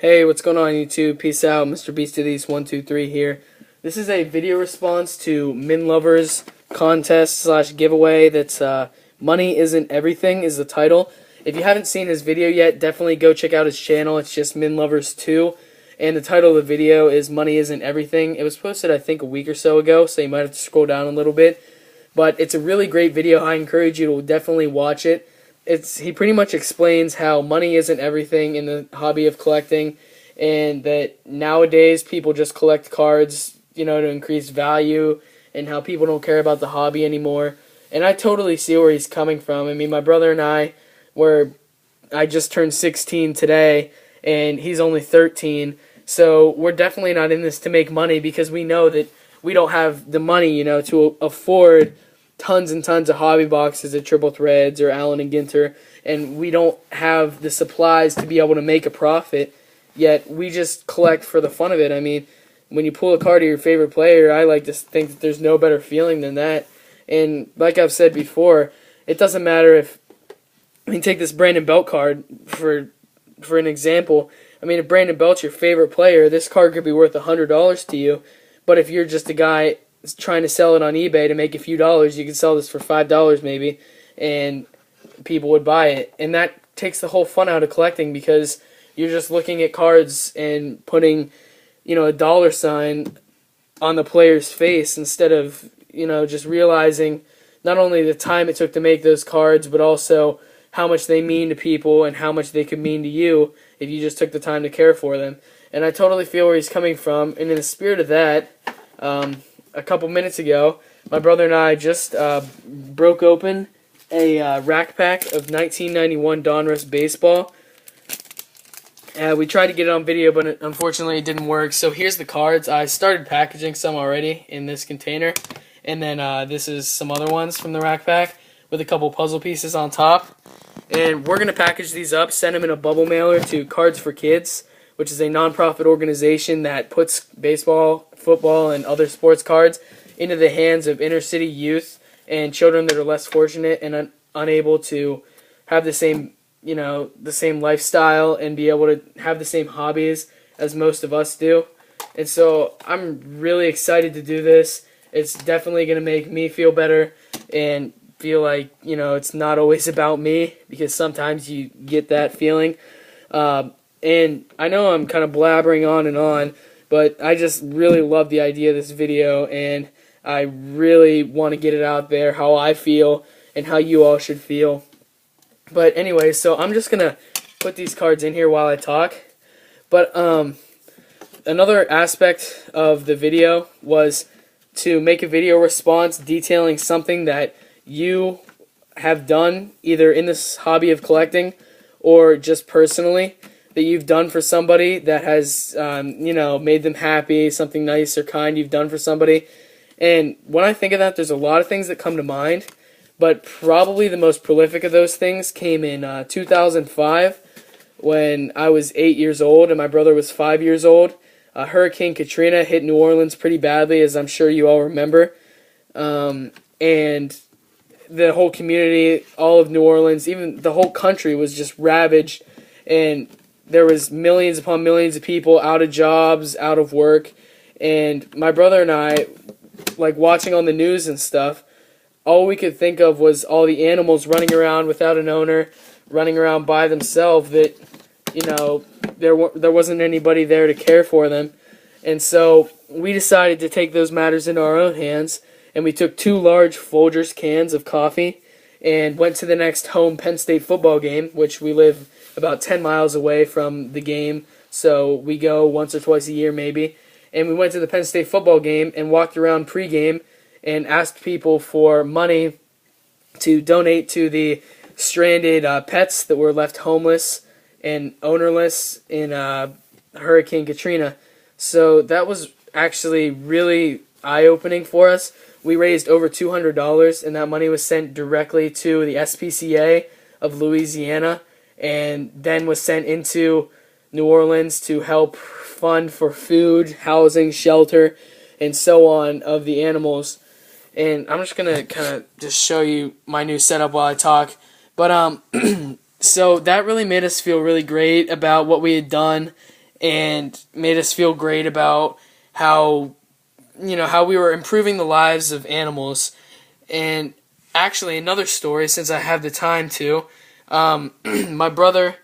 Hey, what's going on YouTube? Peace out. Mr. Beast of These 123 here. This is a video response to Minlovers contest slash giveaway that's Money Isn't Everything is the title. If you haven't seen his video yet, definitely go check out his channel. It's just Minlovers2. And the title of the video is Money Isn't Everything. It was posted I think a week or so ago, so you might have to scroll down a little bit. But it's a really great video. I encourage you to definitely watch it. He pretty much explains how money isn't everything in the hobby of collecting, and that nowadays people just collect cards, to increase value, and how people don't care about the hobby anymore. And I totally see where he's coming from. I mean, my brother and I just turned 16 today, and he's only 13, so we're definitely not in this to make money, because we know that we don't have the money, to afford tons and tons of hobby boxes at Triple Threads or Allen and Ginter, and we don't have the supplies to be able to make a profit, yet we just collect for the fun of it. I mean, when you pull a card of your favorite player, I like to think that there's no better feeling than that. And like I've said before, it doesn't matter if, take this Brandon Belt card for an example. I mean, if Brandon Belt's your favorite player, this card could be worth $100 to you, but if you're just a guy trying to sell it on eBay to make a few dollars, you could sell this for $5 maybe, and people would buy it. And that takes the whole fun out of collecting, because you're just looking at cards and putting, a dollar sign on the player's face, instead of, just realizing not only the time it took to make those cards, but also how much they mean to people and how much they could mean to you if you just took the time to care for them. And I totally feel where he's coming from, and in the spirit of that, a couple minutes ago, my brother and I just broke open a rack pack of 1991 Donruss baseball. We tried to get it on video, but unfortunately it didn't work. So here's the cards. I started packaging some already in this container, and then this is some other ones from the rack pack with a couple puzzle pieces on top. And we're going to package these up, send them in a bubble mailer to Cards for Kids, which is a non-profit organization that puts baseball, football, and other sports cards into the hands of inner-city youth and children that are less fortunate and unable to have the same, the same lifestyle and be able to have the same hobbies as most of us do. And so I'm really excited to do this. It's definitely going to make me feel better and feel like, it's not always about me, because sometimes you get that feeling. And I know I'm kind of blabbering on, but I just really love the idea of this video, and I really want to get it out there how I feel and how you all should feel. But anyway, so I'm just going to put these cards in here while I talk. But another aspect of the video was to make a video response detailing something that you have done, either in this hobby of collecting or just personally, that you've done for somebody that has, made them happy, something nice or kind you've done for somebody. And when I think of that, there's a lot of things that come to mind, but probably the most prolific of those things came in 2005, when I was 8 years old and my brother was 5 years old. Hurricane Katrina hit New Orleans pretty badly, as I'm sure you all remember. And the whole community, all of New Orleans, even the whole country was just ravaged, and there was millions upon millions of people out of jobs, out of work. And my brother and I, like watching on the news and stuff, all we could think of was all the animals running around without an owner, running around by themselves, that, there wasn't anybody there to care for them. And so we decided to take those matters into our own hands, and we took 2 large Folgers cans of coffee and went to the next home Penn State football game, which we live about 10 miles away from the game, so we go once or twice a year maybe. And we went to the Penn State football game and walked around pregame and asked people for money to donate to the stranded pets that were left homeless and ownerless in Hurricane Katrina. So that was actually really eye-opening for us. We raised over $200, and that money was sent directly to the SPCA of Louisiana, and then was sent into New Orleans to help fund for food, housing, shelter, and so on of the animals. And I'm just going to kind of just show you my new setup while I talk. But So that really made us feel really great about what we had done, and made us feel great about how how we were improving the lives of animals. And actually, another story, since I have the time to, my brother,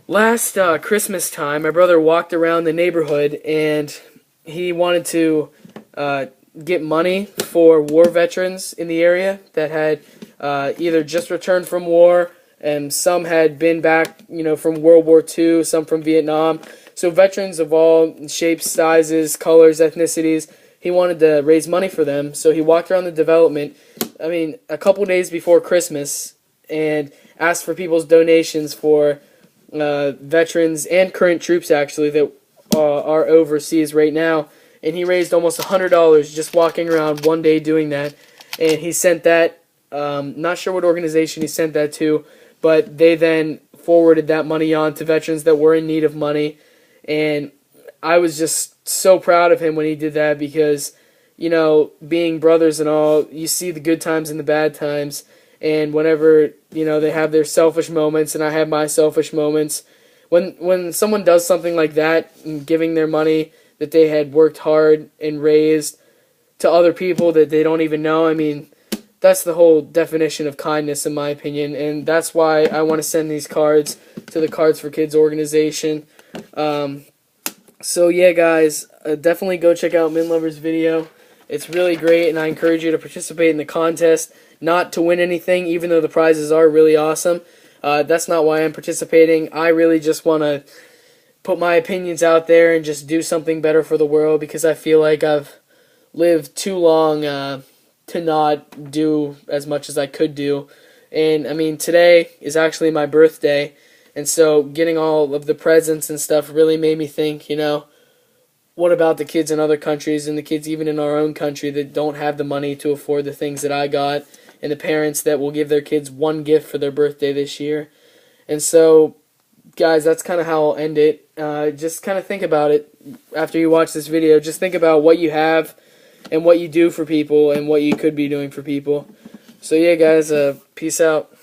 last Christmas time, my brother walked around the neighborhood and he wanted to get money for war veterans in the area that had either just returned from war, and some had been back, from World War II, some from Vietnam. So veterans of all shapes, sizes, colors, ethnicities. He wanted to raise money for them, so he walked around the development, a couple days before Christmas, and asked for people's donations for veterans and current troops, actually, that are overseas right now. And he raised almost $100 just walking around one day doing that. And he sent that, not sure what organization he sent that to, but they then forwarded that money on to veterans that were in need of money. And I was just so proud of him when he did that because, being brothers and all, you see the good times and the bad times. And whenever, they have their selfish moments and I have my selfish moments, when someone does something like that, and giving their money that they had worked hard and raised to other people that they don't even know, that's the whole definition of kindness, in my opinion. And that's why I want to send these cards to the Cards for Kids organization. So yeah, guys, definitely go check out Minlovers' video. It's really great, and I encourage you to participate in the contest. Not to win anything, even though the prizes are really awesome. That's not why I'm participating. I really just want to put my opinions out there and just do something better for the world, because I feel like I've lived too long to not do as much as I could do. And today is actually my birthday, and so getting all of the presents and stuff really made me think, what about the kids in other countries and the kids even in our own country that don't have the money to afford the things that I got, and the parents that will give their kids one gift for their birthday this year. And so, guys, that's kind of how I'll end it. Just kind of think about it after you watch this video. Just think about what you have and what you do for people and what you could be doing for people. So yeah, guys, peace out.